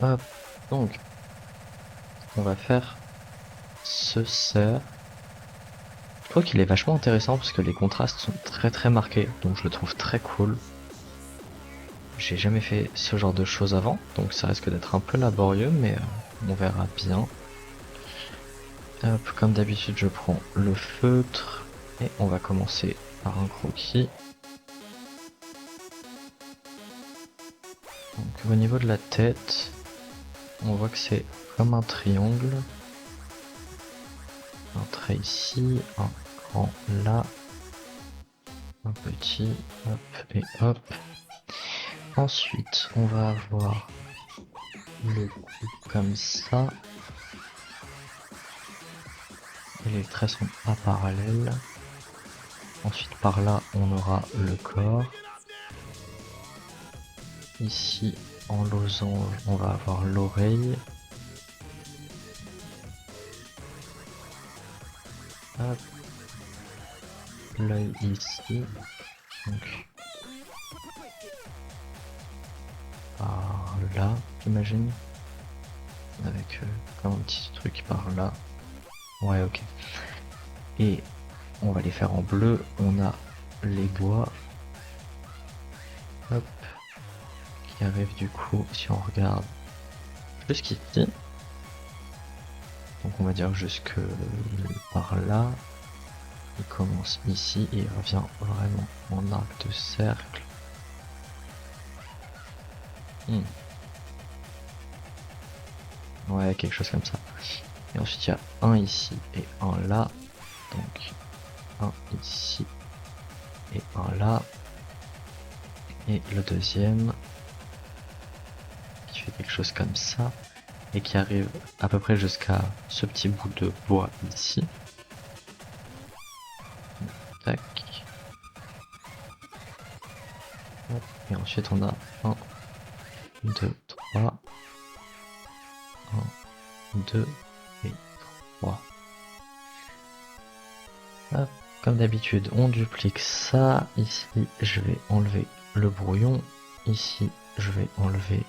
Hop, donc on va faire ce cerf. Je trouve qu'il est vachement intéressant parce que les contrastes sont très marqués, donc je le trouve très cool. J'ai jamais fait ce genre de choses avant, donc ça risque d'être un peu laborieux, mais on verra bien. Hop, comme d'habitude, je prends le feutre et on va commencer par un croquis. Donc au niveau de la tête, on voit que c'est comme un triangle. Un trait ici, un grand là, un petit, hop et hop. Ensuite, on va avoir le cou comme ça. Et les traits sont pas parallèles. Ensuite, par là, on aura le corps. Ici, en losange, on va avoir l'oreille. Hop. L'œil ici. Donc, par là, j'imagine. Avec comme un petit truc par là. Ouais, ok. Et on va les faire en bleu. On a les doigts. Hop. Qui arrive du coup, si on regarde jusqu'ici. Donc on va dire jusque par là. Il commence ici et il revient vraiment en arc de cercle. Ouais, quelque chose comme ça. Et ensuite il y a un ici et un là. Donc un ici et un là. Et le deuxième qui fait quelque chose comme ça. Et qui arrive à peu près jusqu'à ce petit bout de bois ici. Tac. Et ensuite on a 1, 2, 3. 1, 2 et 3. Hop. Comme d'habitude, on duplique ça. Ici, je vais enlever le brouillon. Ici, je vais enlever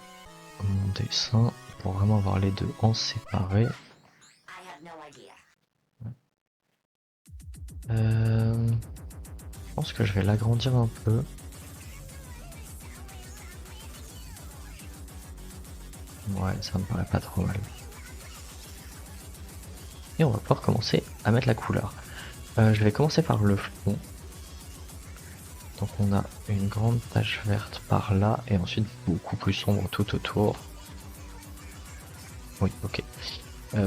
mon dessin pour vraiment avoir les deux en séparé. Je pense que je vais l'agrandir un peu. Ouais, ça me paraît pas trop mal. Et on va pouvoir commencer à mettre la couleur. Je vais commencer par le fond. Donc on a une grande tache verte par là et ensuite beaucoup plus sombre tout autour. Oui, ok.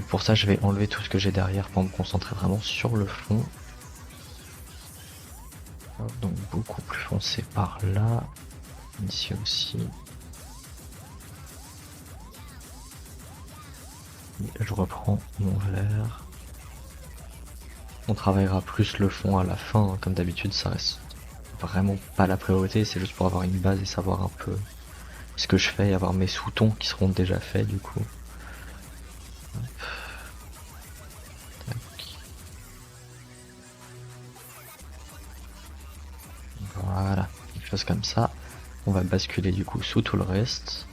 Pour ça, je vais enlever tout ce que j'ai derrière pour me concentrer vraiment sur le fond. Donc beaucoup plus foncé par là. Ici aussi. Et je reprends mon vert. On travaillera plus le fond à la fin. Comme d'habitude, ça reste vraiment pas la priorité. C'est juste pour avoir une base et savoir un peu ce que je fais et avoir mes sous-tons qui seront déjà faits du coup. Voilà, quelque chose comme ça. On va basculer du coup sous tout le reste.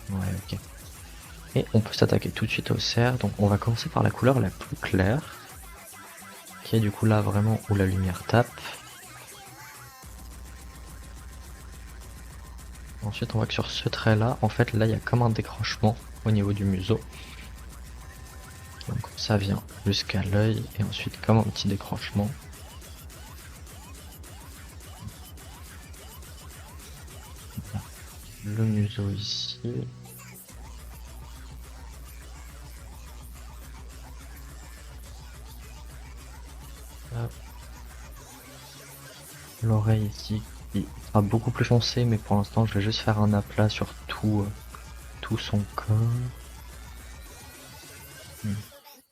Ouais, ok. Et on peut s'attaquer tout de suite au cerf. Donc on va commencer par la couleur la plus claire. Qui est du coup là vraiment où la lumière tape. Ensuite on voit que sur ce trait là, en fait là il y a comme un décrochement au niveau du museau. Donc ça vient jusqu'à l'œil et ensuite comme un petit décrochement. Le museau ici. L'oreille ici qui sera beaucoup plus foncé, mais pour l'instant je vais juste faire un aplat sur tout son corps.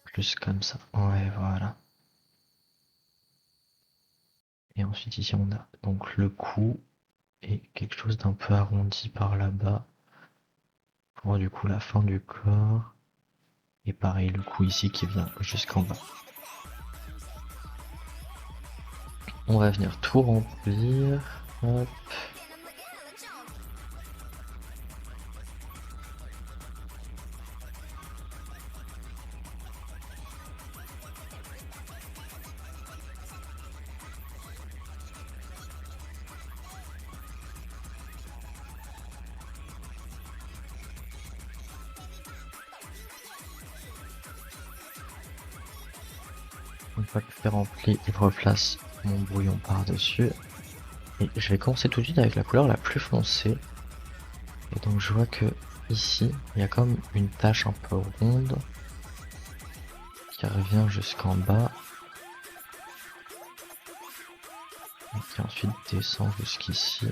Plus comme ça. Ouais, voilà. Et ensuite ici on a donc le cou et quelque chose d'un peu arrondi par là-bas pour du coup la fin du corps. Et pareil le cou ici qui vient jusqu'en bas. On va venir tout remplir. Hop. fois que c'est rempli, je replace mon brouillon par-dessus. Et je vais commencer tout de suite avec la couleur la plus foncée. Et donc je vois que ici, il y a comme une tache un peu ronde qui revient jusqu'en bas. Et qui ensuite descend jusqu'ici.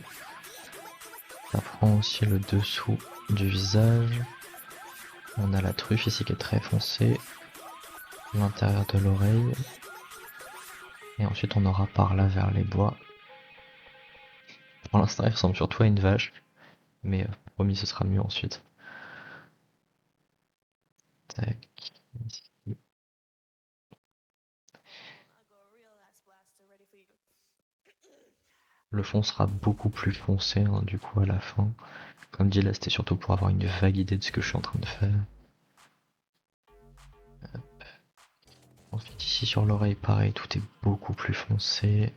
Ça prend aussi le dessous du visage. On a la truffe ici qui est très foncée. L'intérieur de l'oreille. Et ensuite on aura par là vers les bois. Pour l'instant il ressemble surtout à une vache. Mais promis ce sera mieux ensuite. Tac. Ici. Le fond sera beaucoup plus foncé hein, du coup à la fin. Comme dit là c'était surtout pour avoir une vague idée de ce que je suis en train de faire. Hop. Ensuite ici sur l'oreille pareil tout est beaucoup plus foncé.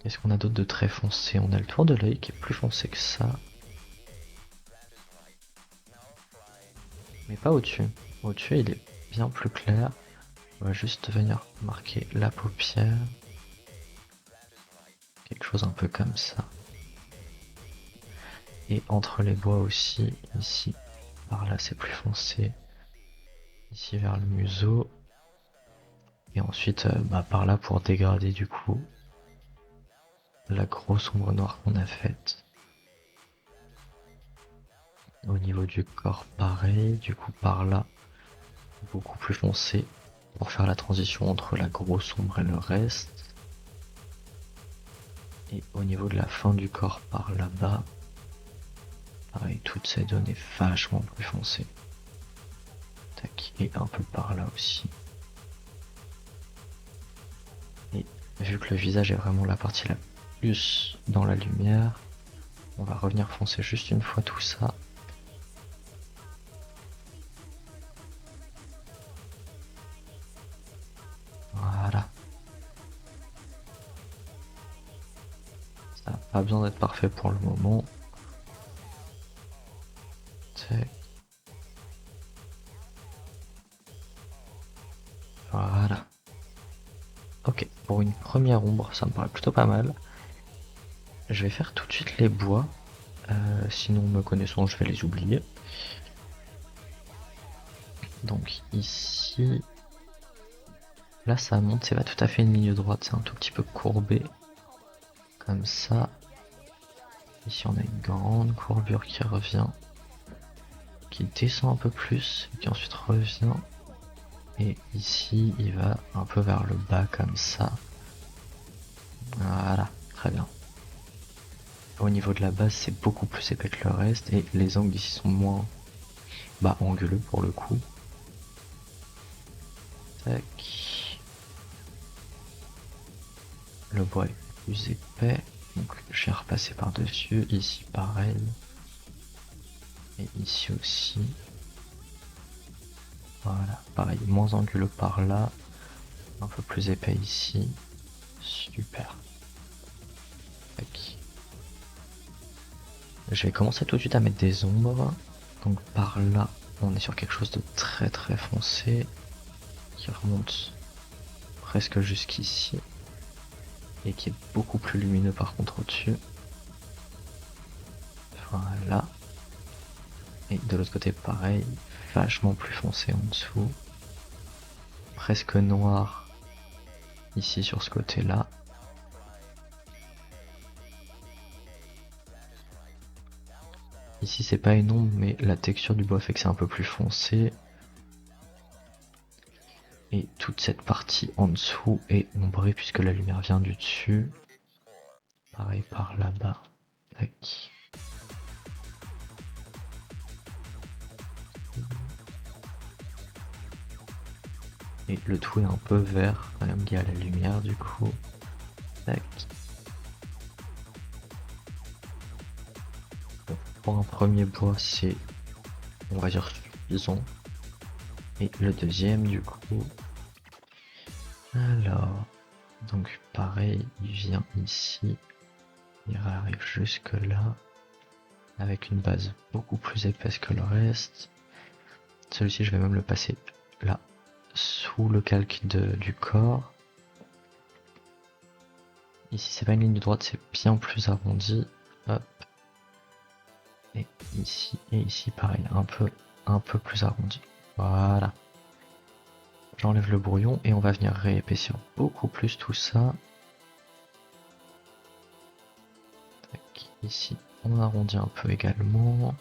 Qu'est-ce qu'on a d'autre de très foncé? On a le tour de l'œil qui est plus foncé que ça. Mais pas au-dessus. Au-dessus il est bien plus clair. On va juste venir marquer la paupière. Quelque chose un peu comme ça. Et entre les bois aussi, ici, par là c'est plus foncé. Ici vers le museau. Et ensuite par là pour dégrader du coup la grosse ombre noire qu'on a faite. Au niveau du corps pareil, du coup par là beaucoup plus foncé pour faire la transition entre la grosse ombre et le reste. Et au niveau de la fin du corps par là-bas, pareil, toutes ces zones est vachement plus foncée. Tac, et un peu par là aussi. Et vu que le visage est vraiment la partie la plus dans la lumière, on va revenir foncer juste une fois tout ça. Voilà. Ça n'a pas besoin d'être parfait pour le moment. Tac. Voilà. Ok, pour une première ombre, ça me paraît plutôt pas mal. Je vais faire tout de suite les bois. Sinon, me connaissant, je vais les oublier. Donc ici, là ça monte, c'est pas tout à fait une ligne droite, c'est un tout petit peu courbé. Comme ça. Ici on a une grande courbure qui revient. Qui descend un peu plus, et qui ensuite revient. Et ici, il va un peu vers le bas comme ça. Voilà, très bien. Au niveau de la base, c'est beaucoup plus épais que le reste, et les angles ici sont moins anguleux pour le coup. Tac. Le bois est plus épais, donc je vais repasser par-dessus. Ici pareil. Et ici aussi. Voilà, pareil, moins anguleux par là. Un peu plus épais ici. Super. Tac. Je vais commencer tout de suite à mettre des ombres. Donc par là, on est sur quelque chose de très très foncé. Qui remonte presque jusqu'ici. Et qui est beaucoup plus lumineux par contre au-dessus. Voilà. Et de l'autre côté pareil, vachement plus foncé en dessous. Presque noir ici sur ce côté-là. Ici c'est pas une ombre mais la texture du bois fait que c'est un peu plus foncé. Et toute cette partie en dessous est ombrée puisque la lumière vient du dessus. Pareil par là-bas. Tac. Et le tout est un peu vert quand même lié à la lumière du coup. Tac. Bon, pour un premier bois c'est, on va dire, suffisant. Et le deuxième du coup. Alors, donc pareil, il vient ici. Il arrive jusque là. Avec une base beaucoup plus épaisse que le reste. Celui-ci, je vais même le passer là, sous le calque du corps. Ici, c'est pas une ligne droite, c'est bien plus arrondi. Hop. Et ici, pareil, un peu plus arrondi. Voilà. J'enlève le brouillon et on va venir réépaissir beaucoup plus tout ça. Tac, ici, on arrondit un peu également.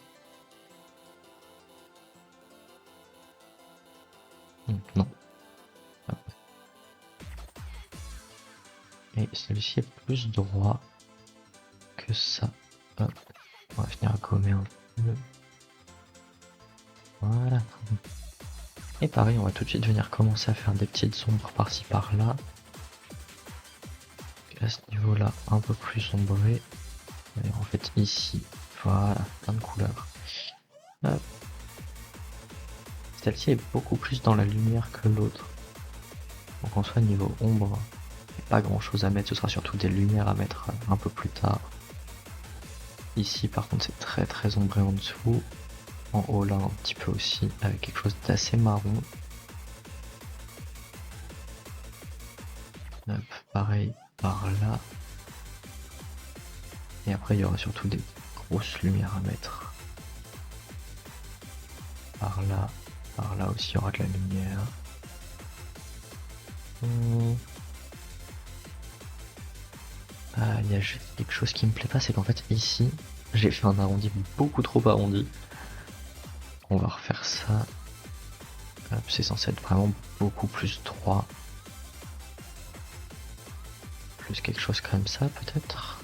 Non. Hop. Et celui-ci est plus droit que ça. Hop. On va venir gommer un peu. Voilà. Et pareil, on va tout de suite venir commencer à faire des petites ombres par-ci par-là. À ce niveau-là, un peu plus sombré. Et en fait, ici, voilà, plein de couleurs. Hop. Celle-ci est beaucoup plus dans la lumière que l'autre. Donc en soi, niveau ombre, il n'y a pas grand-chose à mettre. Ce sera surtout des lumières à mettre un peu plus tard. Ici, par contre, c'est très très ombré en dessous. En haut, là, un petit peu aussi, avec quelque chose d'assez marron. Hop, pareil par là. Et après, il y aura surtout des grosses lumières à mettre. Par là aussi, il y aura de la lumière. Il y a juste quelque chose qui me plaît pas, c'est qu'en fait, ici, j'ai fait un arrondi beaucoup trop arrondi. On va refaire ça. C'est censé être vraiment beaucoup plus droit. Plus quelque chose comme ça, peut-être.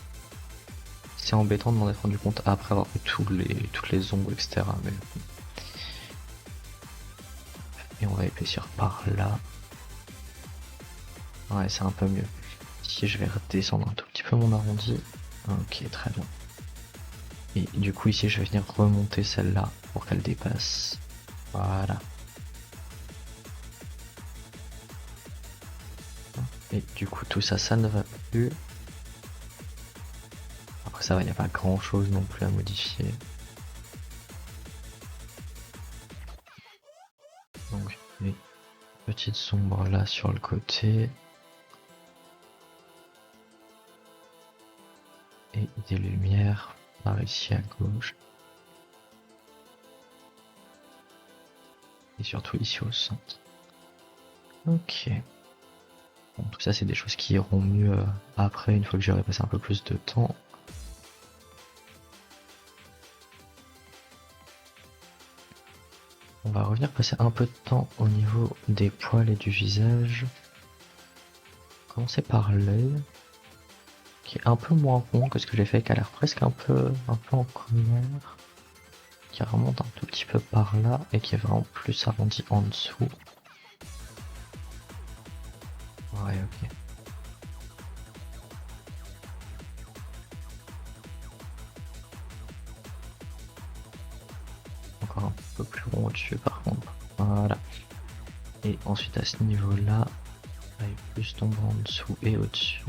C'est embêtant de m'en être rendu compte après avoir fait toutes les ombres, etc. Mais... Et on va épaissir par là. Ouais, c'est un peu mieux. Ici, je vais redescendre un tout petit peu mon arrondi. Ok, très bien. Et du coup, ici, je vais venir remonter celle-là pour qu'elle dépasse. Voilà. Et du coup, tout ça, ça ne va plus. Après, ça va, il n'y a pas grand-chose non plus à modifier. Donc, les petites sombres là sur le côté. Et des lumières par ici à gauche. Et surtout ici au centre. Ok. Bon, tout ça c'est des choses qui iront mieux après, une fois que j'aurai passé un peu plus de temps. On va revenir passer un peu de temps au niveau des poils et du visage. Commencer par l'œil, qui est un peu moins rond que ce que j'ai fait, qui a l'air presque un peu en colère. Qui remonte un tout petit peu par là et qui est vraiment plus arrondi en dessous. Ouais, ok. Encore un peu plus rond au-dessus par contre. Voilà. Et ensuite à ce niveau-là, avec plus d'ombre en dessous et au-dessus.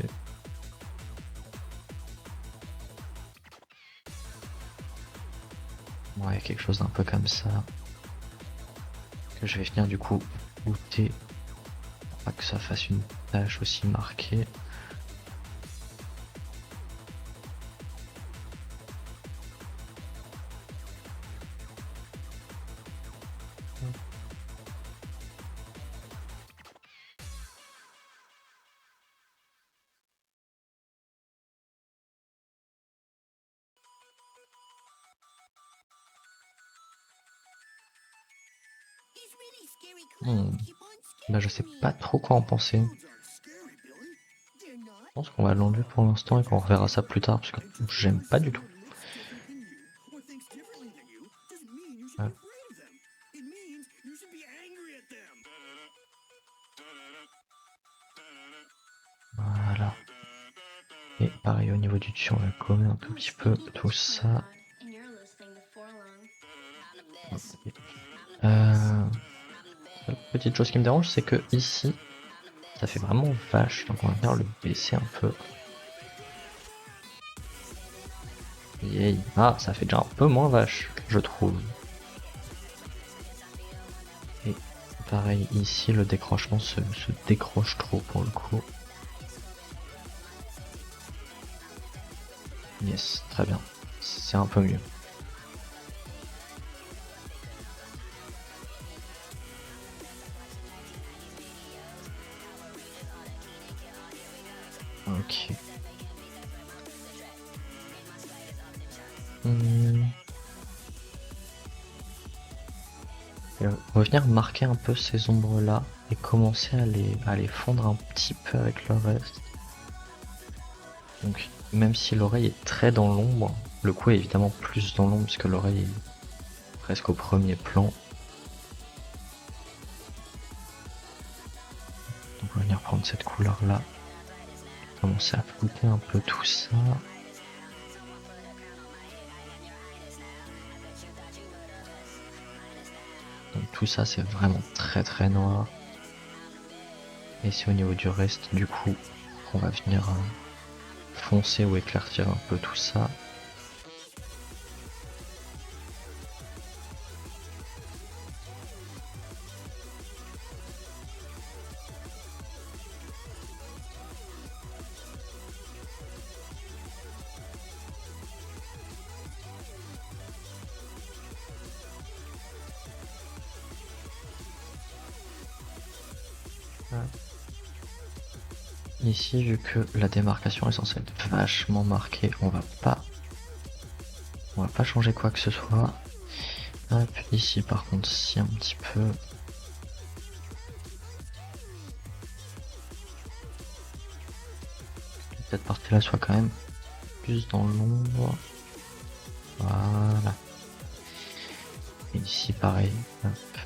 Ouais, quelque chose d'un peu comme ça. Que je vais venir du coup goûter. Pour pas que ça fasse une tache aussi marquée. Bah, je sais pas trop quoi en penser. Je pense qu'on va l'enlever pour l'instant et qu'on reverra ça plus tard parce que j'aime pas du tout. Ouais. Voilà. Et pareil au niveau du dessus, on va gommer un tout petit peu tout ça. La petite chose qui me dérange, c'est que ici, ça fait vraiment vache, donc on va venir le baisser un peu. Yay. Ah, ça fait déjà un peu moins vache, je trouve. Pareil, ici le décrochement se décroche trop pour le coup. Yes, très bien. C'est un peu mieux. Ok. On va venir marquer un peu ces ombres là et commencer à les fondre un petit peu avec le reste. Donc même si l'oreille est très dans l'ombre, le cou est évidemment plus dans l'ombre puisque l'oreille est presque au premier plan. Donc on va venir prendre cette couleur là, commencer à flouter un peu tout ça. Donc tout ça c'est vraiment très très noir. Et c'est au niveau du reste du coup qu'on va venir foncer ou éclaircir un peu tout ça. Ici, vu que la démarcation est censée être vachement marquée, on va pas changer quoi que ce soit. Hop, ici par contre, si un petit peu. Cette partie-là soit quand même plus dans l'ombre. Voilà. Et ici pareil, hop,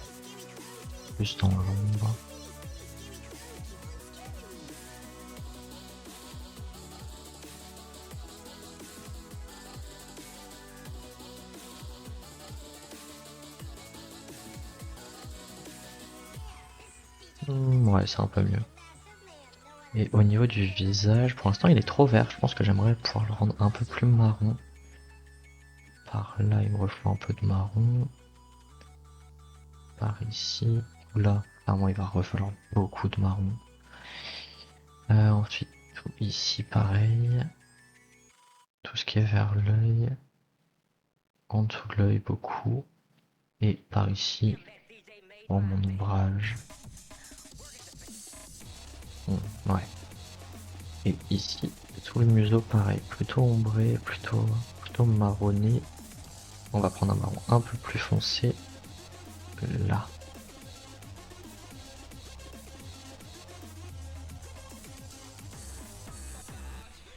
plus dans l'ombre. Ouais, c'est un peu mieux. Et au niveau du visage, pour l'instant il est trop vert, je pense que j'aimerais pouvoir le rendre un peu plus marron. Par là, il me refait un peu de marron. Par ici, là, clairement il va refalloir beaucoup de marron. Ensuite, ici pareil. Tout ce qui est vers l'œil. En dessous de l'œil beaucoup. Et par ici, pour mon ombrage. Ouais. Et ici, tout le museau pareil, plutôt ombré, plutôt marronné. On va prendre un marron un peu plus foncé que là.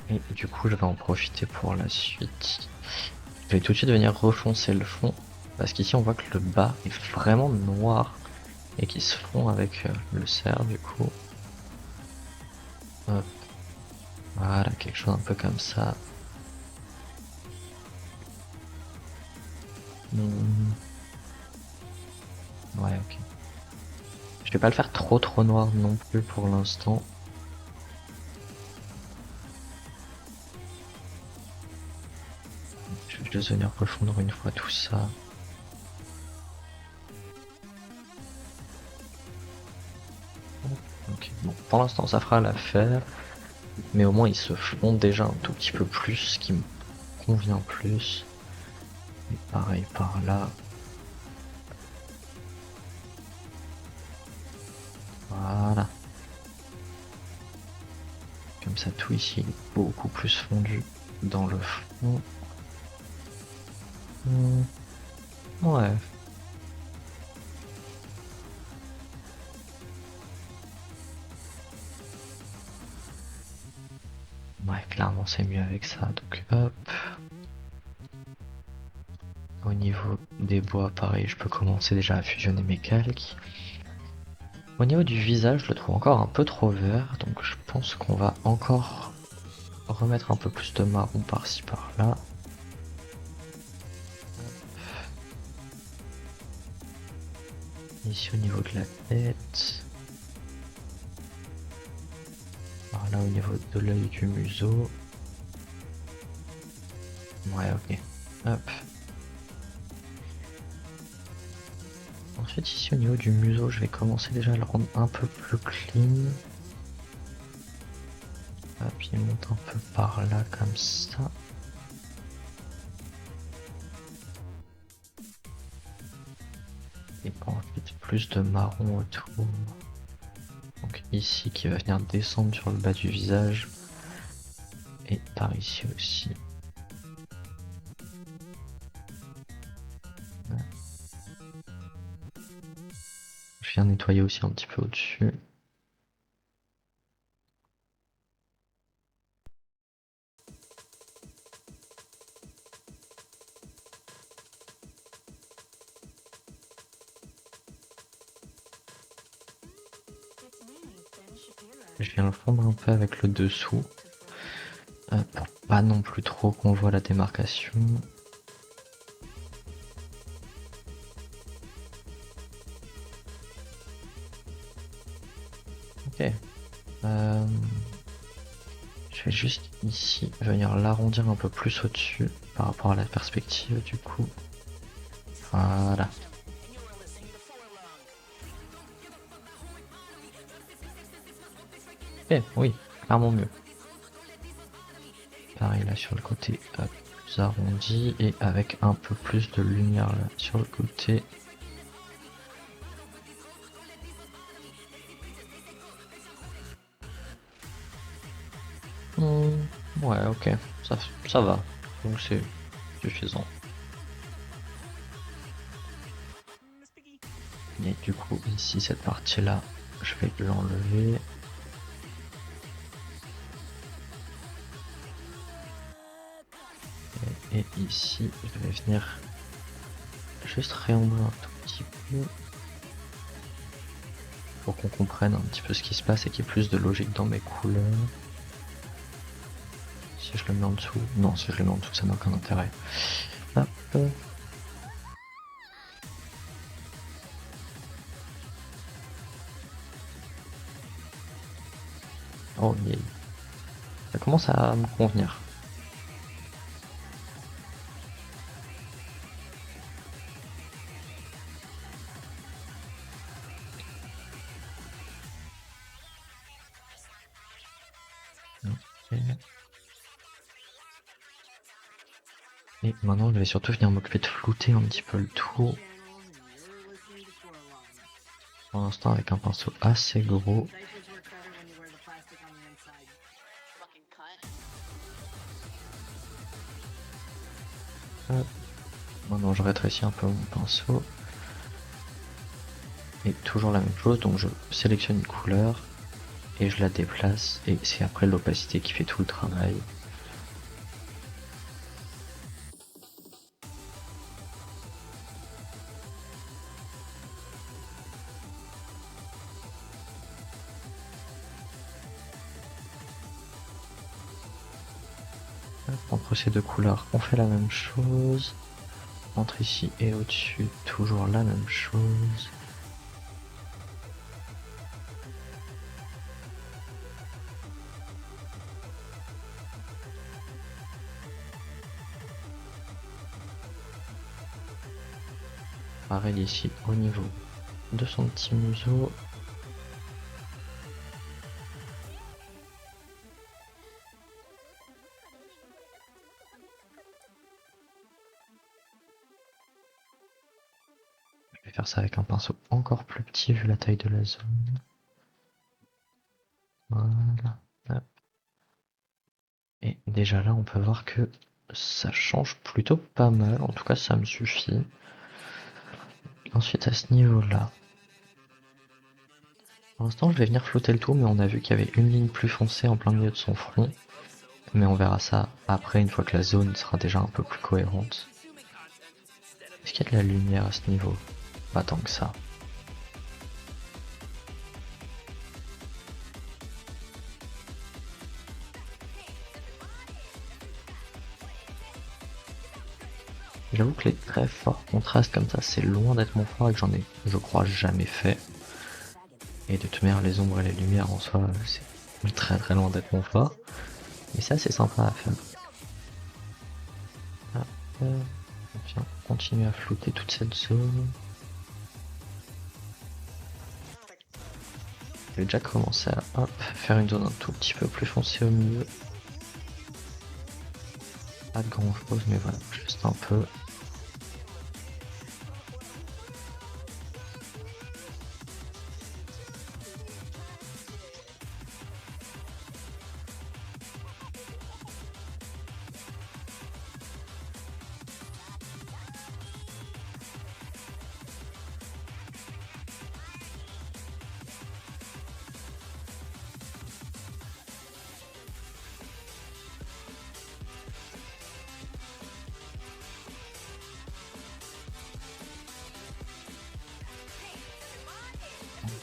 Et du coup, je vais en profiter pour la suite. Je vais tout de suite venir refoncer le fond. Parce qu'ici, on voit que le bas est vraiment noir. Et qui se fond avec le cerf, du coup. Hop. Voilà, quelque chose un peu comme ça. Ouais, ok. Je vais pas le faire trop noir non plus pour l'instant. Je vais juste venir refondre une fois tout ça. Ok, bon, pour l'instant ça fera l'affaire. Mais au moins ils se font déjà un tout petit peu plus, ce qui me convient plus. Et pareil par là. Voilà. Comme ça tout ici est beaucoup plus fondu dans le fond. Ouais. Ouais, clairement c'est mieux avec ça. Donc hop. Au niveau des bois, pareil, je peux commencer déjà à fusionner mes calques. Au niveau du visage, je le trouve encore un peu trop vert, donc je pense qu'on va encore remettre un peu plus de marron par-ci par-là. Ici au niveau de la tête. Par là au niveau de l'œil du museau. Ouais, ok. Hop. Ensuite ici au niveau du museau, je vais commencer déjà à le rendre un peu plus clean. Ah, puis il monte un peu par là comme ça. Et ensuite plus de marron autour. Donc ici qui va venir descendre sur le bas du visage. Et par ici aussi. Je viens nettoyer aussi un petit peu au-dessus. Je viens le fondre un peu avec le dessous. Pour pas non plus trop qu'on voit la démarcation. Ok. Je vais juste ici venir l'arrondir un peu plus au-dessus par rapport à la perspective du coup. Voilà. Eh oui, clairement mieux. Pareil là sur le côté plus arrondi et avec un peu plus de lumière là sur le côté. Ouais, ok, ça va. Donc c'est suffisant. Et du coup ici cette partie là, je vais l'enlever. Et ici je vais venir juste réombrer un tout petit peu pour qu'on comprenne un petit peu ce qui se passe et qu'il y ait plus de logique dans mes couleurs. Si je le mets en dessous, non, si je le mets en dessous ça n'a aucun intérêt. Hop. Oh yeah. Ça commence à me convenir. Ok. Et maintenant je vais surtout venir m'occuper de flouter un petit peu le tout. Pour l'instant avec un pinceau assez gros. Hop. Maintenant je rétrécis un peu mon pinceau. Et toujours la même chose, donc je sélectionne une couleur et je la déplace et c'est après l'opacité qui fait tout le travail. Entre ces deux couleurs, on fait la même chose. Entre ici et au-dessus, toujours la même chose. Pareil ici au niveau de son petit museau. Je vais faire ça avec un pinceau encore plus petit vu la taille de la zone. Voilà. Hop. Et déjà là, on peut voir que ça change plutôt pas mal. En tout cas, ça me suffit. Ensuite, à ce niveau-là, pour l'instant, je vais venir flouter le tout, mais on a vu qu'il y avait une ligne plus foncée en plein milieu de son front. Mais on verra ça après, une fois que la zone sera déjà un peu plus cohérente. Est-ce qu'il y a de la lumière à ce niveau? Pas tant que ça. J'avoue que les très forts contrastes comme ça, c'est loin d'être mon fort et que j'en ai, je crois, jamais fait. Et de toute manière, les ombres et les lumières en soi, c'est très très loin d'être mon fort. Mais ça, c'est sympa à faire. Hop, on vient continuer à flouter toute cette zone. Je vais déjà commencer à hop, faire une zone un tout petit peu plus foncée au milieu. Pas de grand chose, mais voilà, juste un peu.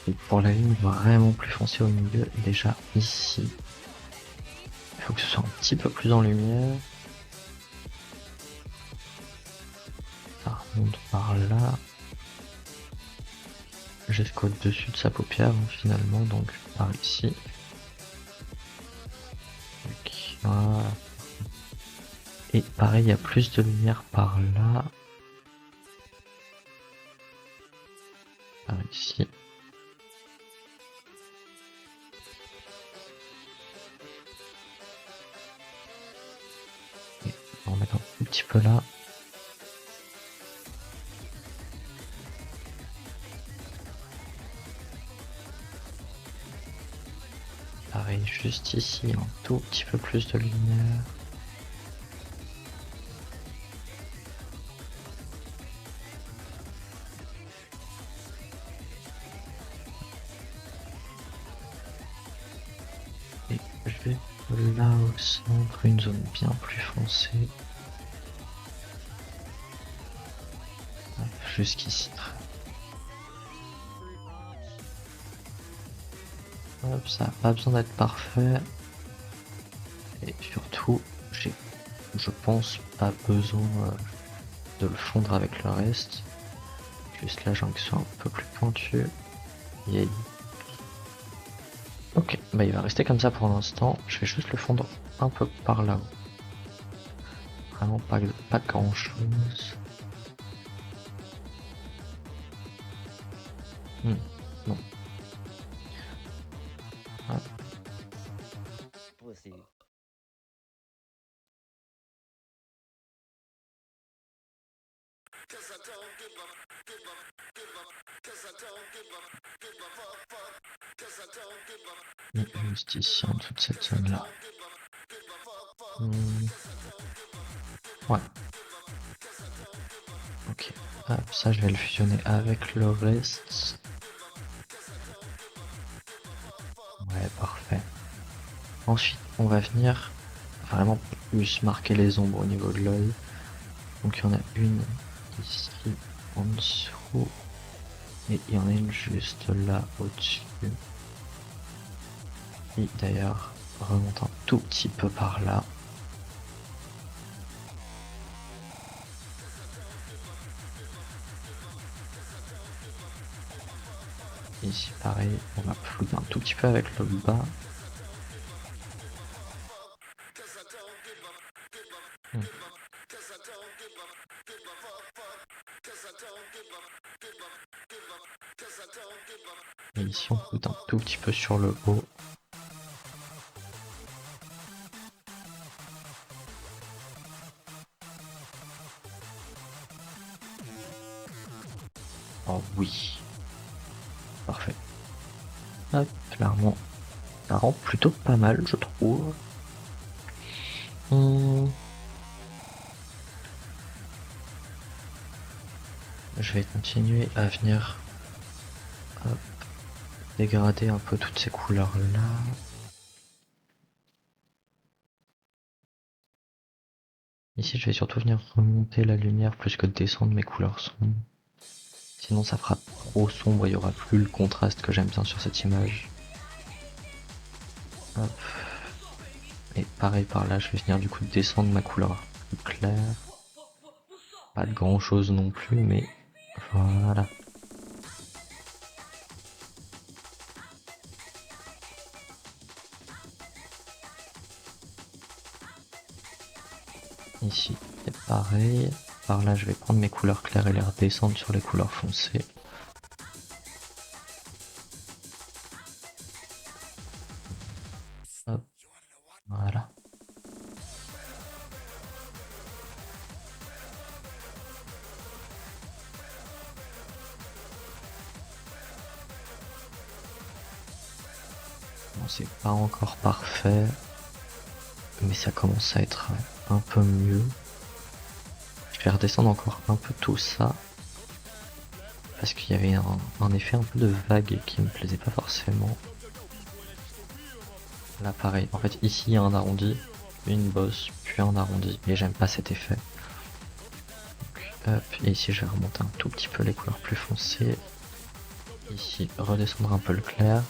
Et pour la ligne vraiment plus foncée au milieu, déjà ici, il faut que ce soit un petit peu plus en lumière. Ça remonte par là, jusqu'au dessus de sa paupière finalement, donc par ici. Donc, voilà. Et pareil, il y a plus de lumière par là, par ici. Et on va mettre un tout petit peu là. Pareil, juste ici, un tout petit peu plus de lumière. Et je vais là au centre, une zone bien plus foncée. Jusqu'ici. Hop, ça n'a pas besoin d'être parfait. Et surtout, j'ai, je pense, pas besoin de le fondre avec le reste. Juste là, j'ai envie que ce soit un peu plus pointu. Yeah. Ok, bah il va rester comme ça pour l'instant. Je vais juste le fondre un peu par là-haut. Vraiment pas grand chose. Non. Hop. Juste ici, en dessous de cette zone-là. Ouais. Ok. Hop, ça, je vais le fusionner avec le reste. Ouais, parfait. Ensuite, on va venir vraiment plus marquer les ombres au niveau de l'œil. Donc, il y en a une ici, en dessous. Et il y en a une juste là, au-dessus. Et d'ailleurs, remonte un tout petit peu par là. Ici, pareil, on va flouter un tout petit peu avec le bas. Et ici, on floute un tout petit peu sur le haut. Oh oui. Parfait. Hop, clairement, ça rend plutôt pas mal, je trouve. Je vais continuer à venir dégrader un peu toutes ces couleurs-là. Ici, je vais surtout venir remonter la lumière plus que descendre mes couleurs sombres. Sinon, ça fera trop sombre et il n'y aura plus le contraste que j'aime bien sur cette image. Hop. Et pareil par là, je vais venir du coup descendre ma couleur plus claire. Pas de grand chose non plus, mais voilà. Ici, c'est pareil. Par là, je vais prendre mes couleurs claires et les redescendre sur les couleurs foncées. Voilà. Bon, c'est pas encore parfait, mais ça commence à être un peu mieux. Je vais redescendre encore un peu tout ça, parce qu'il y avait un effet un peu de vague qui me plaisait pas forcément. Là pareil, en fait ici il y a un arrondi, une bosse, puis un arrondi, et j'aime pas cet effet. Donc, hop, et ici je vais remonter un tout petit peu les couleurs plus foncées. Ici redescendre un peu le clair,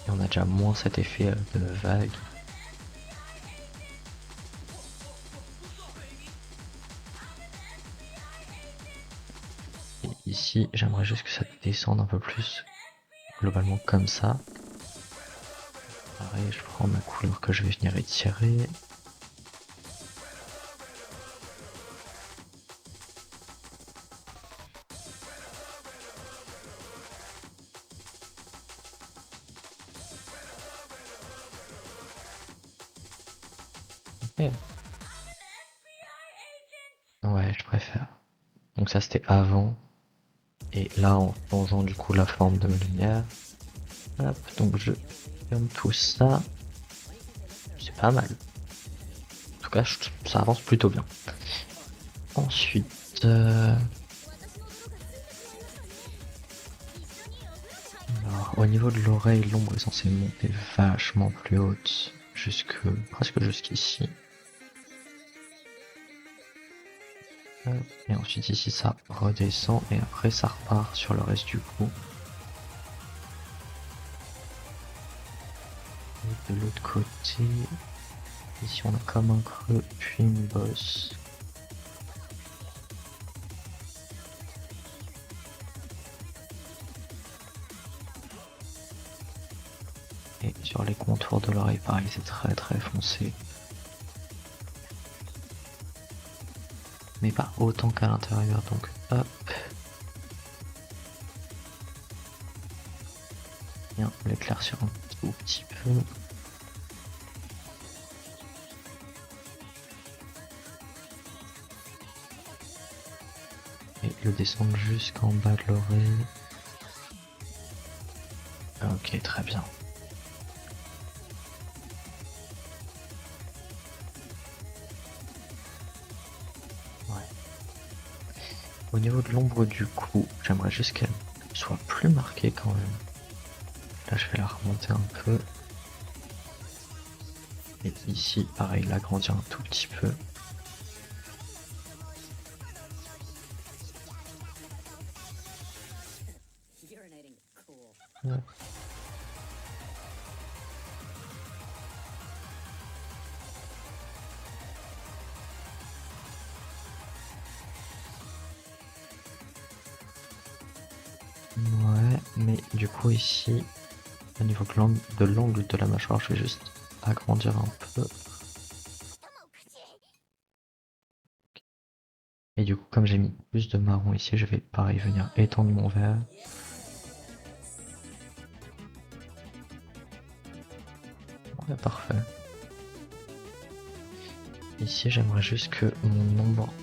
et on a déjà moins cet effet de vague. Et ici j'aimerais juste que ça descende un peu plus, globalement comme ça. Pareil, je prends ma couleur que je vais venir étirer. Ok. Ouais, je préfère. Donc ça c'était avant. Et là en changeant du coup la forme de ma lumière. Hop, donc je ferme tout ça. C'est pas mal. En tout cas, ça avance plutôt bien. Ensuite, alors, au niveau de l'oreille, l'ombre est censée monter vachement plus haute, presque jusqu'ici. Et ensuite ici ça redescend et après ça repart sur le reste du cou. Et de l'autre côté, ici on a comme un creux puis une bosse. Et sur les contours de l'oreille, pareil, c'est très très foncé. Mais pas autant qu'à l'intérieur, donc hop. Bien, l'éclaircir un tout petit peu. Et le descendre jusqu'en bas de l'oreille. Ok, très bien. Ouais. Au niveau de l'ombre du cou, j'aimerais juste qu'elle soit plus marquée quand même. Là, je vais la remonter un peu. Et ici, pareil, l'agrandir un tout petit peu. Ouais. Ouais, mais du coup ici, au niveau de l'angle de la mâchoire, je vais juste agrandir un peu. Et du coup, comme j'ai mis plus de marron ici, je vais pareil venir étendre mon verre. Ouais, parfait. Ici, j'aimerais juste que mon ombre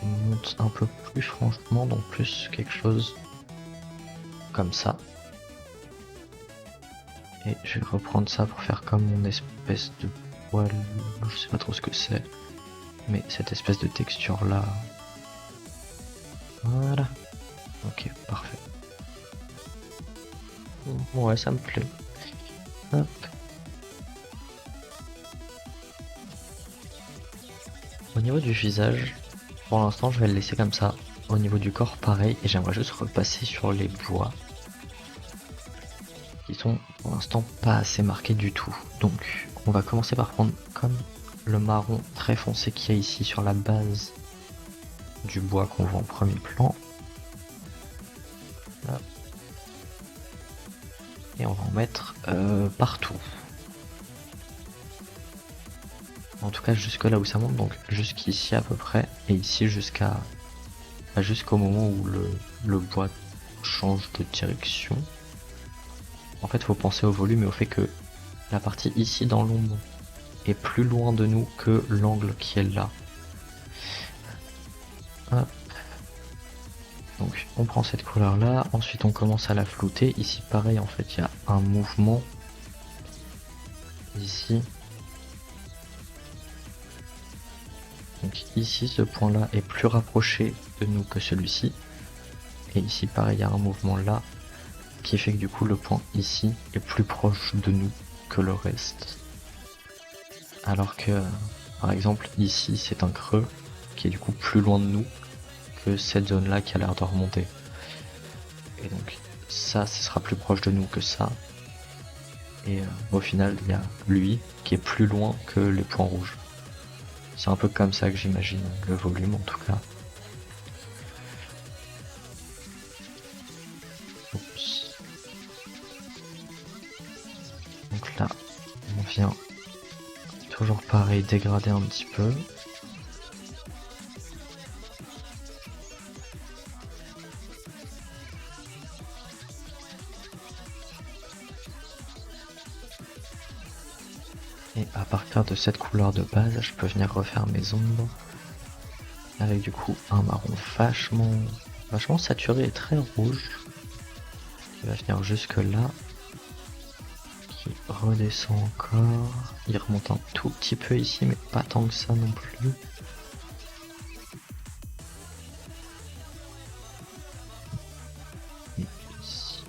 monte un peu plus franchement, donc plus quelque chose comme ça. Et je vais reprendre ça pour faire comme mon espèce de poil, je sais pas trop ce que c'est, mais cette espèce de texture là. Voilà. Ok, parfait. Ouais, ça me plaît. Hop. Au niveau du visage, pour l'instant, je vais le laisser comme ça. Au niveau du corps, pareil, et j'aimerais juste repasser sur les bois qui sont pour l'instant pas assez marqués du tout. Donc, on va commencer par prendre comme le marron très foncé qu'il y a ici sur la base du bois qu'on voit en premier plan. Là. Et on va en mettre partout. En tout cas, jusque là où ça monte, donc jusqu'ici à peu près, et ici jusqu'au moment où le bois change de direction. En fait, faut penser au volume et au fait que la partie ici dans l'ombre est plus loin de nous que l'angle qui est là. Hop. Donc on prend cette couleur là, ensuite on commence à la flouter. Ici pareil, en fait il y a un mouvement ici. Donc ici ce point là est plus rapproché de nous que celui-ci. Et ici pareil il y a un mouvement là qui fait que du coup le point ici est plus proche de nous que le reste. Alors que par exemple ici c'est un creux qui est du coup plus loin de nous que cette zone là qui a l'air de remonter. Et donc ça, ce sera plus proche de nous que ça. Et au final, il y a lui qui est plus loin que les points rouges. C'est un peu comme ça que j'imagine le volume en tout cas. Oups. Donc là, on vient toujours pareil dégrader un petit peu. Et à partir de cette couleur de base, je peux venir refaire mes ombres avec du coup un marron vachement saturé et très rouge qui va venir jusque là, qui redescend encore, il remonte un tout petit peu ici mais pas tant que ça non plus. Et ici.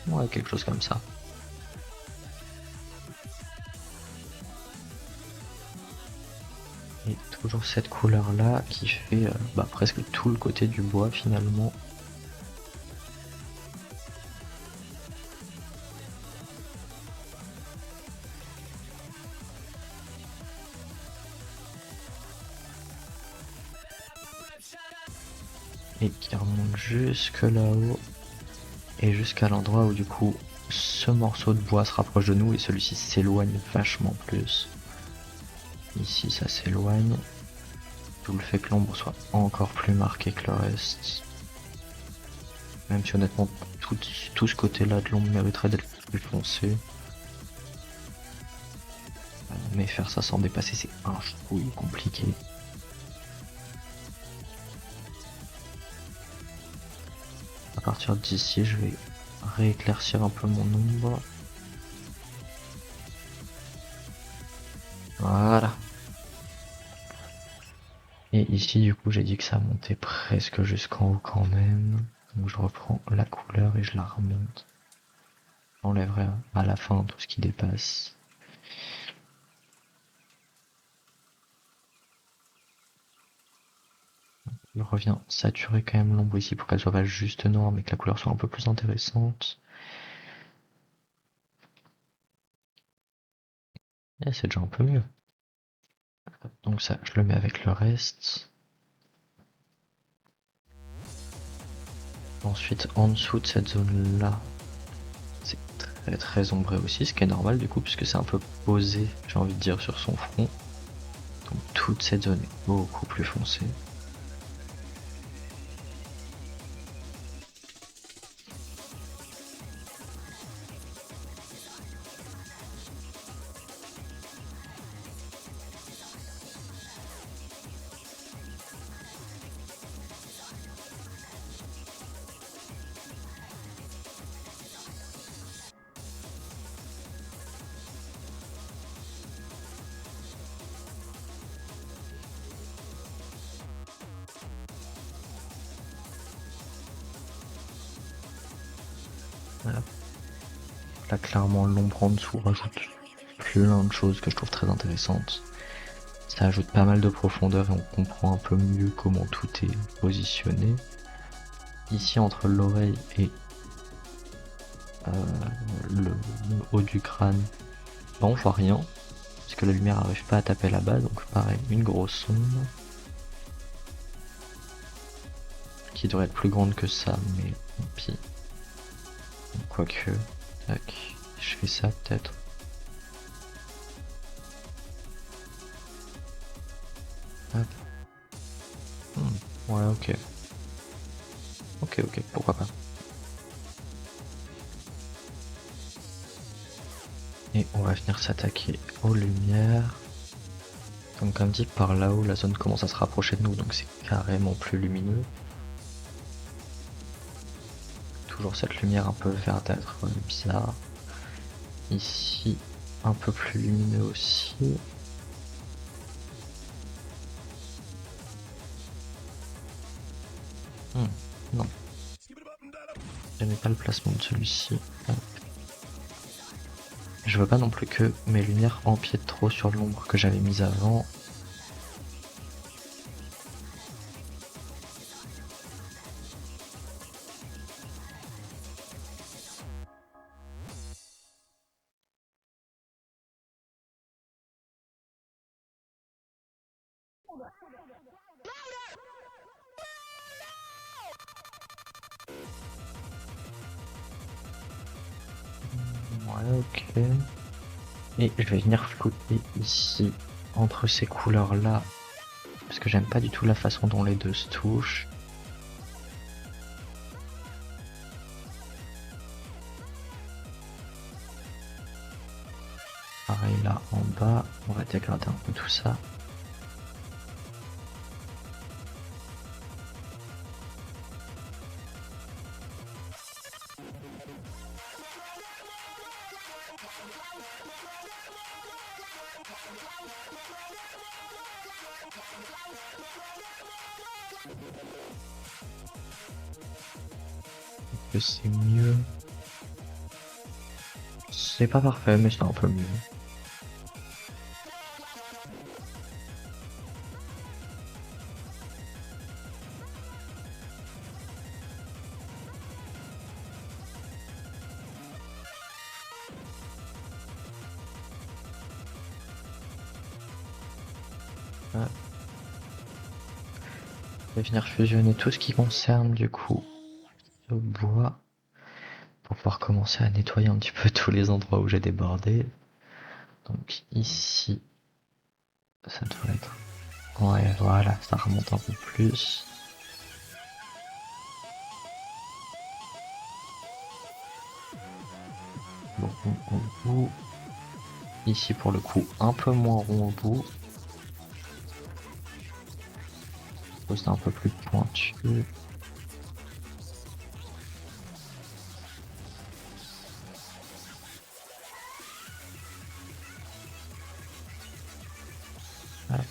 Ouais, quelque chose comme ça. Et toujours cette couleur là qui fait presque tout le côté du bois finalement. Et qui remonte jusque là-haut et jusqu'à l'endroit où du coup ce morceau de bois se rapproche de nous et celui-ci s'éloigne vachement plus. Ici ça s'éloigne, d'où le fait que l'ombre soit encore plus marquée que le reste. Même si honnêtement tout ce côté là de l'ombre mériterait d'être plus foncé. Mais faire ça sans dépasser c'est un chouille compliqué. À partir d'ici je vais rééclaircir un peu mon ombre. Voilà. Et ici du coup j'ai dit que ça montait presque jusqu'en haut quand même. Donc je reprends la couleur et je la remonte. J'enlèverai à la fin tout ce qui dépasse. Je reviens saturer quand même l'ombre ici pour qu'elle soit pas juste noire mais que la couleur soit un peu plus intéressante. Et c'est déjà un peu mieux. Donc ça je le mets avec le reste. Ensuite en dessous de cette zone là, c'est très ombré aussi, ce qui est normal du coup puisque c'est un peu posé, j'ai envie de dire, sur son front. Donc toute cette zone est beaucoup plus foncée. Voilà. Là clairement l'ombre en dessous rajoute plein de choses que je trouve très intéressantes. Ça ajoute pas mal de profondeur et on comprend un peu mieux comment tout est positionné. Ici entre l'oreille et le haut du crâne, on voit rien, parce que la lumière n'arrive pas à taper là-bas, donc pareil, une grosse ombre. Qui devrait être plus grande que ça, mais pis. Quoique, tac, je fais ça peut-être. Hop. Ouais, ok. Ok, pourquoi pas. Et on va venir s'attaquer aux lumières. Donc comme dit, par là-haut, la zone commence à se rapprocher de nous, donc c'est carrément plus lumineux. Toujours cette lumière un peu verdâtre, bizarre. Ici, un peu plus lumineux aussi. Non. J'aimais pas le placement de celui-ci. Je veux pas non plus que mes lumières empiètent trop sur l'ombre que j'avais mise avant. Ouais, ok. Et je vais venir flouter ici, entre ces couleurs-là, parce que j'aime pas du tout la façon dont les deux se touchent. Pareil là en bas, on va dégrader un peu tout ça. Que c'est mieux. C'est pas parfait, mais c'est un peu mieux. Ouais. Je vais venir fusionner tout ce qui concerne du coup le bois pour pouvoir commencer à nettoyer un petit peu tous les endroits où j'ai débordé. Donc ici, ça devrait être... Ouais, voilà, ça remonte un peu plus. Bon, rond au bout. Ici pour le coup, un peu moins rond au bout. C'est un peu plus pointu. Voilà.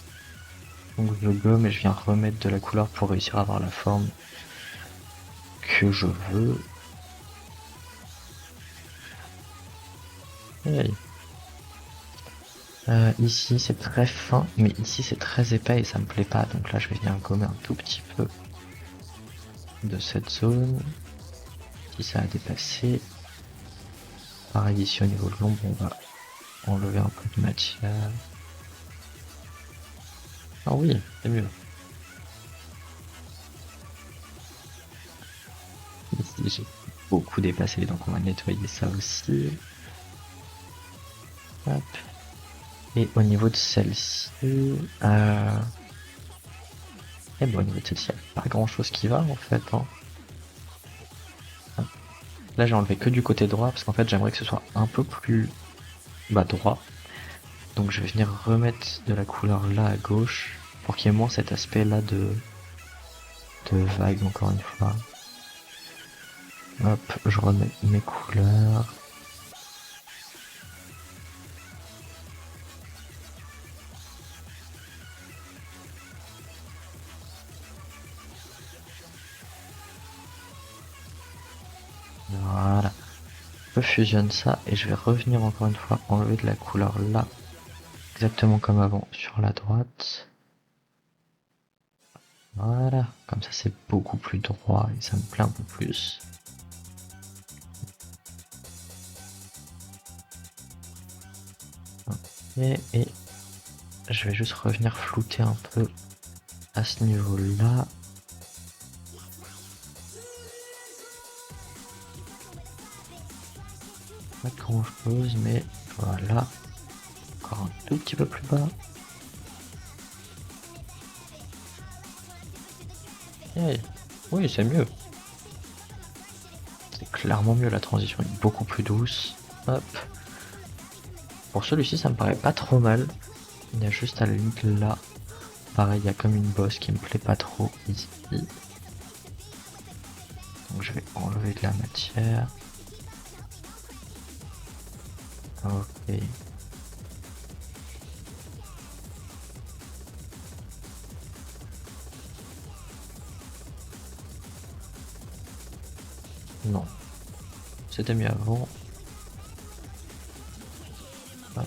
Donc je gomme et je viens remettre de la couleur pour réussir à avoir la forme que je veux. Hey. Ici c'est très fin, mais ici c'est très épais et ça me plaît pas. Donc là je vais venir gommer un tout petit peu de cette zone. Si ça a dépassé. Pareil ici au niveau de l'ombre, on va enlever un peu de matière. Ah oui, c'est mieux. Ici j'ai beaucoup dépassé, donc on va nettoyer ça aussi. Hop. Et au niveau de celle-ci, et bon, au niveau de celle-ci, il n'y a pas grand chose qui va en fait. Hein. Là j'ai enlevé que du côté droit parce qu'en fait j'aimerais que ce soit un peu plus droit. Donc je vais venir remettre de la couleur là à gauche pour qu'il y ait moins cet aspect là de vague encore une fois. Hop, je remets mes couleurs. Voilà. Je fusionne ça et je vais revenir encore une fois enlever de la couleur là. Exactement comme avant sur la droite. Voilà, comme ça c'est beaucoup plus droit et ça me plaît un peu plus. Et je vais juste revenir flouter un peu à ce niveau-là. Pas grand chose, mais voilà. Encore un tout petit peu plus bas. Hey. Oui, c'est mieux. C'est clairement mieux, la transition est beaucoup plus douce. Hop. Pour celui-ci, ça me paraît pas trop mal. Il y a juste à la limite là. Pareil, il y a comme une bosse qui me plaît pas trop ici. Donc je vais enlever de la matière. Ok. Non. C'était mieux avant. Ouais.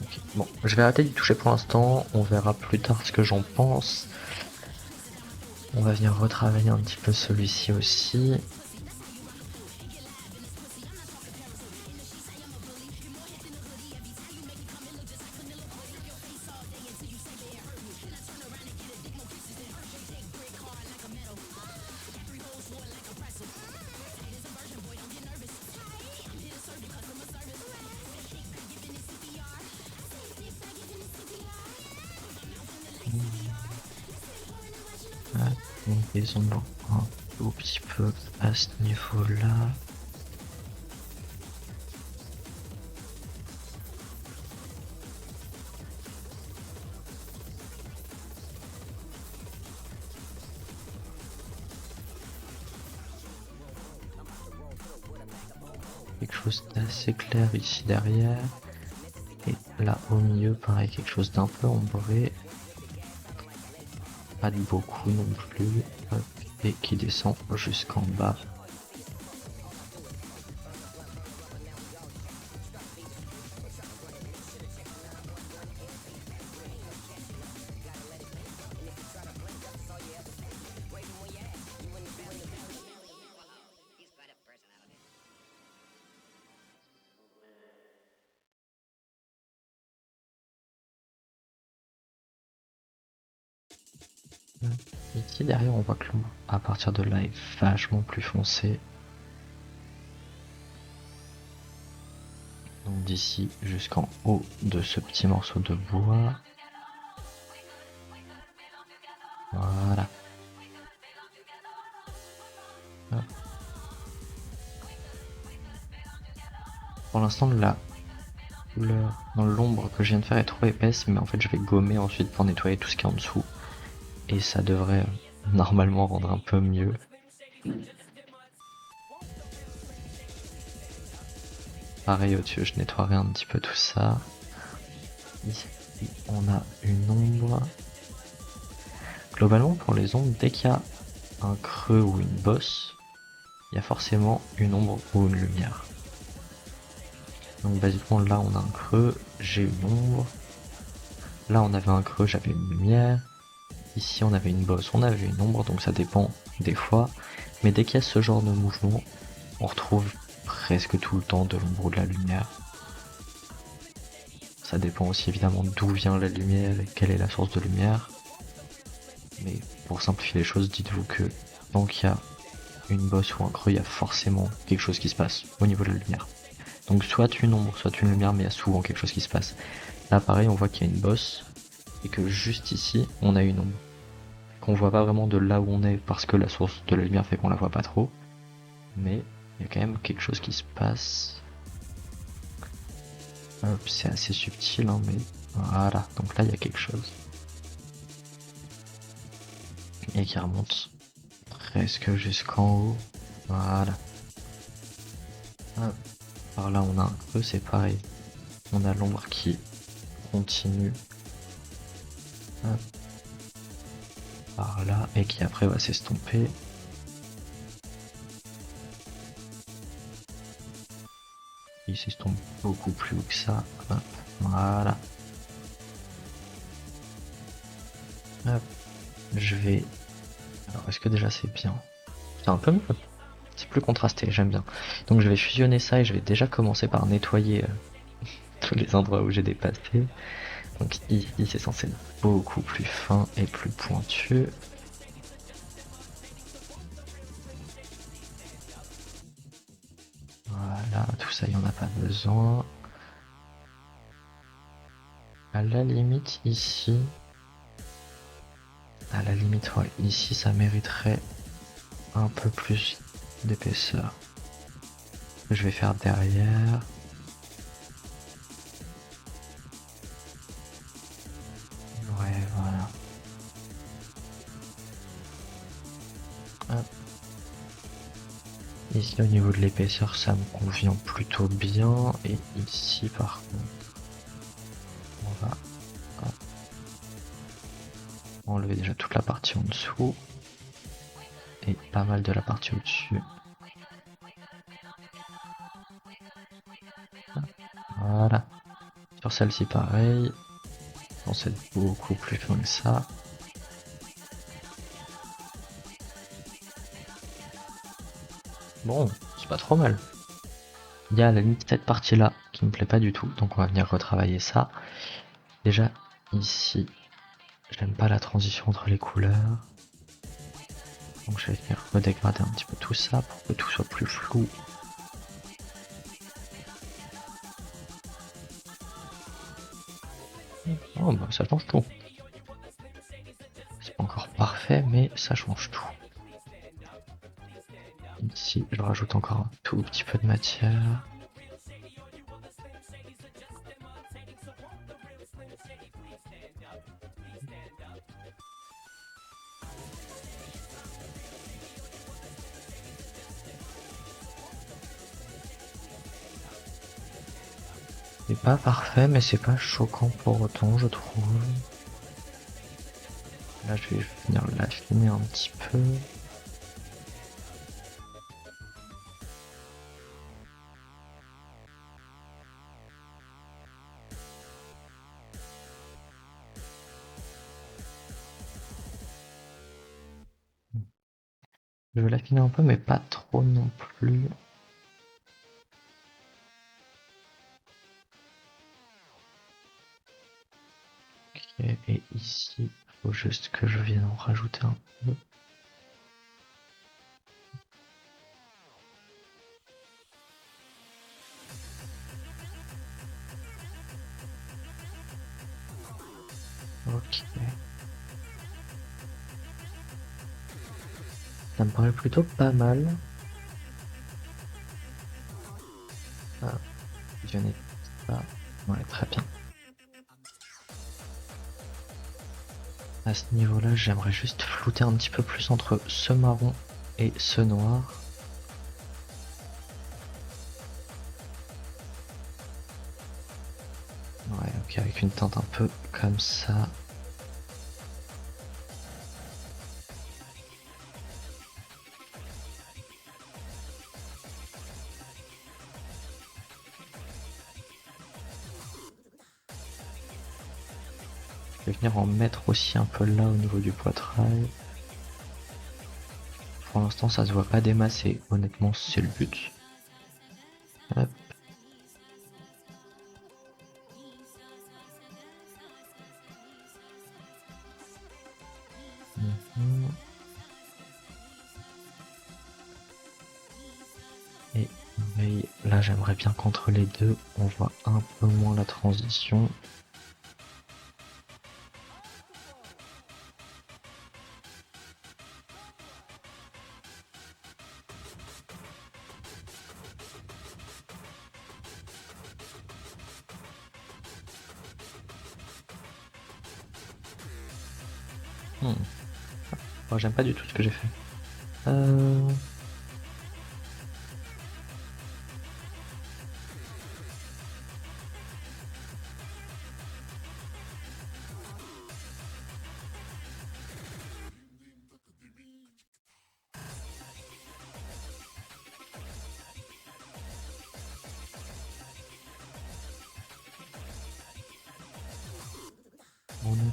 Okay. Bon, je vais arrêter d'y toucher pour l'instant. On verra plus tard ce que j'en pense. On va venir retravailler un petit peu celui-ci aussi. Ouais, donc ils ont un tout petit peu à ce niveau-là. Quelque chose d'assez clair ici derrière. Et là au milieu, pareil, quelque chose d'un peu ombré. Pas de beaucoup non plus. Hop, et qui descend jusqu'en bas. Ici derrière on voit que l'ombre à partir de là est vachement plus foncé. Donc d'ici jusqu'en haut de ce petit morceau de bois. Voilà. Hop. Pour l'instant la couleur dans l'ombre que je viens de faire est trop épaisse, mais en fait je vais gommer ensuite pour nettoyer tout ce qui est en dessous. Et ça devrait normalement rendre un peu mieux. Pareil au-dessus, je nettoierai un petit peu tout ça. Ici, on a une ombre. Globalement, pour les ombres, dès qu'il y a un creux ou une bosse, il y a forcément une ombre ou une lumière. Donc basiquement, là on a un creux, j'ai une ombre. Là on avait un creux, j'avais une lumière. Ici on avait une bosse, on avait une ombre, donc ça dépend des fois. Mais dès qu'il y a ce genre de mouvement, on retrouve presque tout le temps de l'ombre ou de la lumière. Ça dépend aussi évidemment d'où vient la lumière et quelle est la source de lumière. Mais pour simplifier les choses, dites-vous que tant qu'il y a une bosse ou un creux, il y a forcément quelque chose qui se passe au niveau de la lumière. Donc soit une ombre, soit une lumière, mais il y a souvent quelque chose qui se passe. Là pareil, on voit qu'il y a une bosse et que juste ici, on a une ombre. Qu'on voit pas vraiment de là où on est parce que la source de la lumière fait qu'on la voit pas trop. Mais il y a quand même quelque chose qui se passe. C'est assez subtil, hein, mais voilà. Donc là, il y a quelque chose. Et qui remonte presque jusqu'en haut. Voilà. Hop. Par là, on a un creux, c'est pareil. On a l'ombre qui continue. Hop. Par là, et qui après va s'estomper. Il s'estompe beaucoup plus haut que ça. Hop. Voilà. Hop. Je vais... Alors, est-ce que déjà c'est bien? C'est un peu mieux. C'est plus contrasté, j'aime bien. Donc je vais fusionner ça et je vais déjà commencer par nettoyer tous les endroits où j'ai dépassé. Donc ici c'est censé être beaucoup plus fin et plus pointu. Voilà, tout ça il n'y en a pas besoin. À la limite ici... À la limite ouais, ici ça mériterait un peu plus d'épaisseur. je vais faire derrière. Ouais, voilà. Hop. Ici, au niveau de l'épaisseur, ça me convient plutôt bien. Et ici, par contre, on va enlever déjà toute la partie en dessous. Et pas mal de la partie au-dessus. Voilà. Sur celle-ci, pareil. On c'est beaucoup plus fin que ça. Bon, c'est pas trop mal. Il y a à la limite cette partie-là qui me plaît pas du tout, donc on va venir retravailler ça. Déjà, ici, j'aime pas la transition entre les couleurs. Donc je vais venir redégrader un petit peu tout ça pour que tout soit plus flou. Oh bah ça change tout. C'est pas encore parfait, mais ça change tout. Ici, je rajoute encore un tout petit peu de matière. C'est pas parfait, mais c'est pas choquant pour autant, je trouve. Là, je vais venir l'affiner un petit peu. Je vais l'affiner un peu, mais pas trop non plus. Ok, et ici, il faut juste que je vienne en rajouter un peu. Ok. Ça me paraît plutôt pas mal. Ah, fusionner ça. Ouais, très bien. À ce niveau-là, j'aimerais juste flouter un petit peu plus entre ce marron et ce noir. Ouais, ok, avec une teinte un peu comme ça. Je vais venir en mettre aussi un peu là au niveau du poitrail. Pour l'instant, ça se voit pas des masses et honnêtement, c'est le but. Hop. Mhm. Et pareil, là, j'aimerais bien qu'entre les deux, on voit un peu moins la transition. Hmm. Oh, j'aime pas du tout ce que j'ai fait. Euh... Oh non,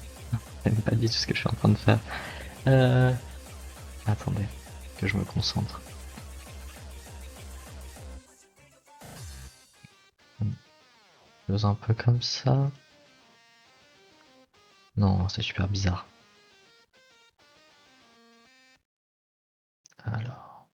j'aime pas du tout ce que je suis en train de faire. Euh... Attendez, que je me concentre. Chose un peu comme ça. Non, c'est super bizarre. Alors...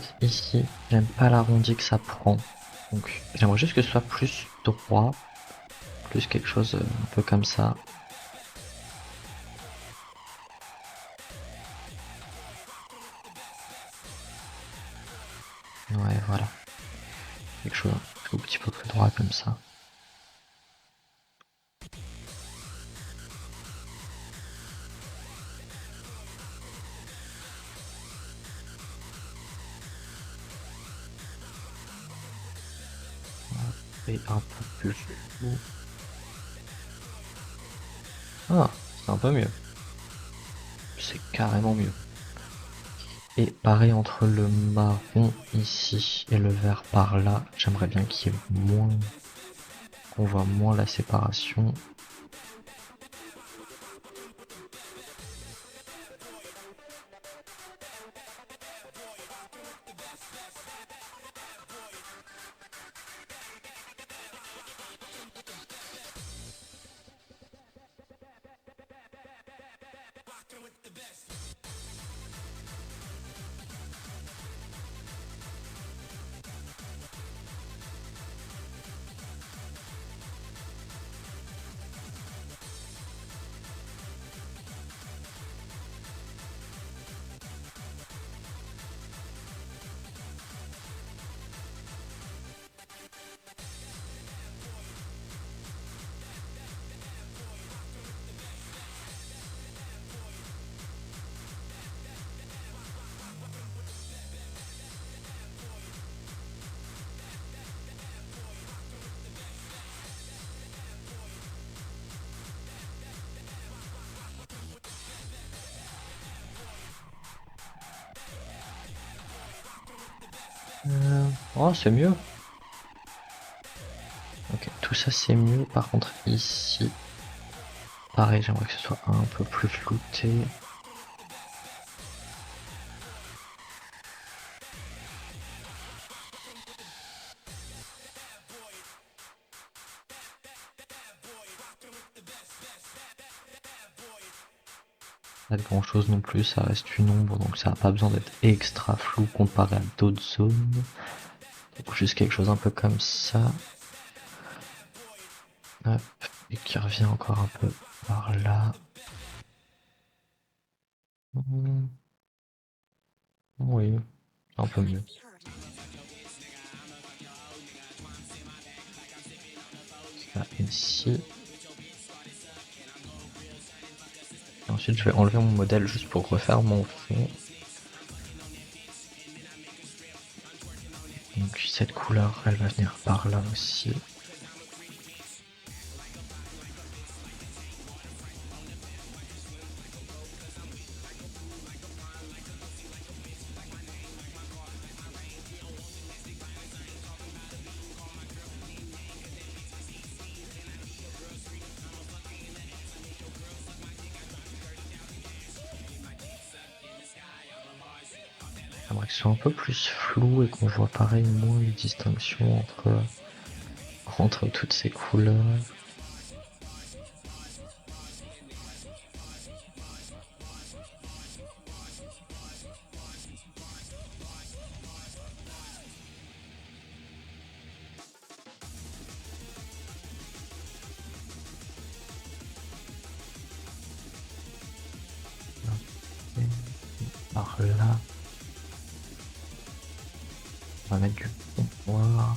fait, ici, j'aime pas l'arrondi que ça prend. Donc, j'aimerais juste que ce soit plus droit, plus quelque chose un peu comme ça. Ouais, voilà. Quelque chose un tout petit peu plus droit comme ça. Et un peu plus flou. Ah, c'est un peu mieux. C'est carrément mieux. Et pareil entre le marron ici et le vert par là, j'aimerais bien qu'il y ait moins, qu'on voit moins la séparation. Oh, c'est mieux. Ok, tout ça c'est mieux. Par contre, ici, pareil, j'aimerais que ce soit un peu plus flouté. Pas de grand chose non plus, ça reste une ombre, donc ça n'a pas besoin d'être extra flou comparé à d'autres zones. Donc juste quelque chose un peu comme ça. Hop, et qui revient encore un peu par là. Oui, un peu mieux. Ça ici. Et ensuite, je vais enlever mon modèle juste pour refaire mon fond. Donc cette couleur, elle va venir par là aussi. J'aimerais que ce soit un peu plus flou et qu'on voit pareil moins les distinctions entre toutes ces couleurs. Et par là, on va mettre du fond noir.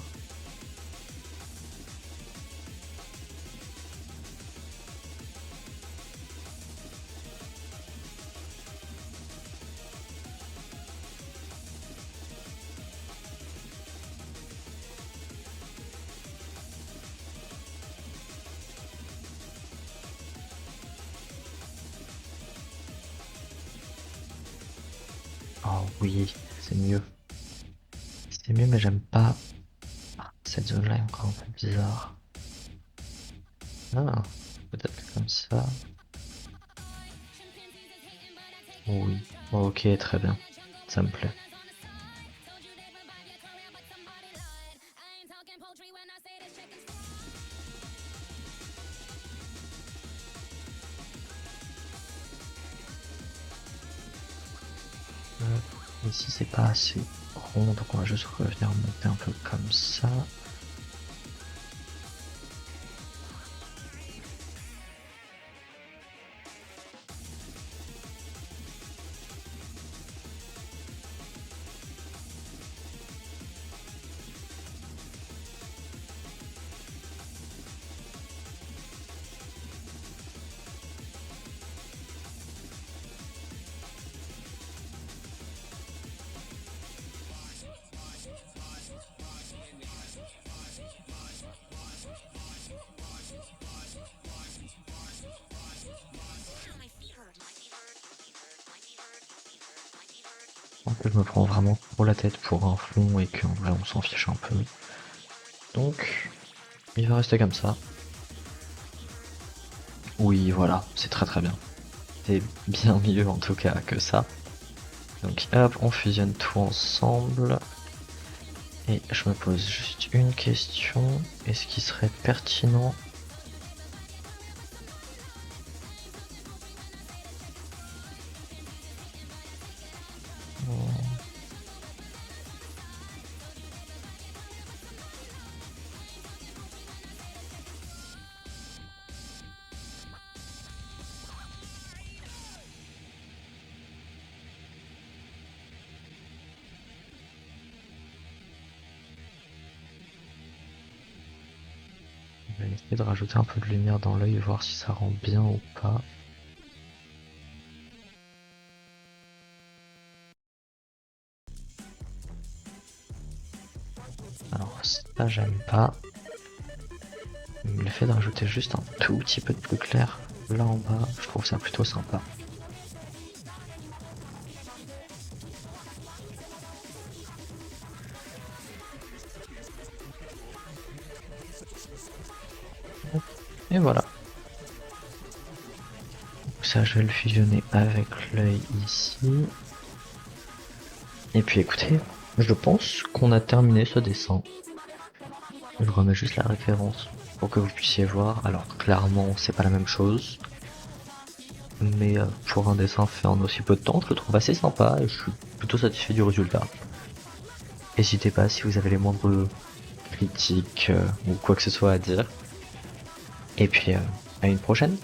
Oh oui, c'est mieux. C'est mieux, mais j'aime pas. Cette zone-là est encore un peu bizarre. Ah, peut-être comme ça. Oui. Bon, ok, très bien. Ça me plaît. Ici, c'est pas assez rond, donc on va juste revenir monter un peu comme ça. En fait, je me prends vraiment trop la tête pour un fond et qu'en vrai on s'en fiche un peu. Donc, il va rester comme ça. Oui, voilà, c'est très très bien. C'est bien mieux en tout cas que ça. Donc hop, on fusionne tout ensemble. Et je me pose juste une question. Est-ce qu'il serait pertinent... Je vais essayer de rajouter un peu de lumière dans l'œil, voir si ça rend bien ou pas. Alors ça j'aime pas. Le fait de rajouter juste un tout petit peu de plus clair là en bas, je trouve ça plutôt sympa. Et voilà. Ça je vais le fusionner avec l'œil ici. Et puis écoutez, je pense qu'on a terminé ce dessin. Je remets juste la référence pour que vous puissiez voir. Alors clairement c'est pas la même chose. Mais pour un dessin fait en aussi peu de temps, je le trouve assez sympa et je suis plutôt satisfait du résultat. N'hésitez pas si vous avez les moindres critiques ou quoi que ce soit à dire. Et puis à une prochaine.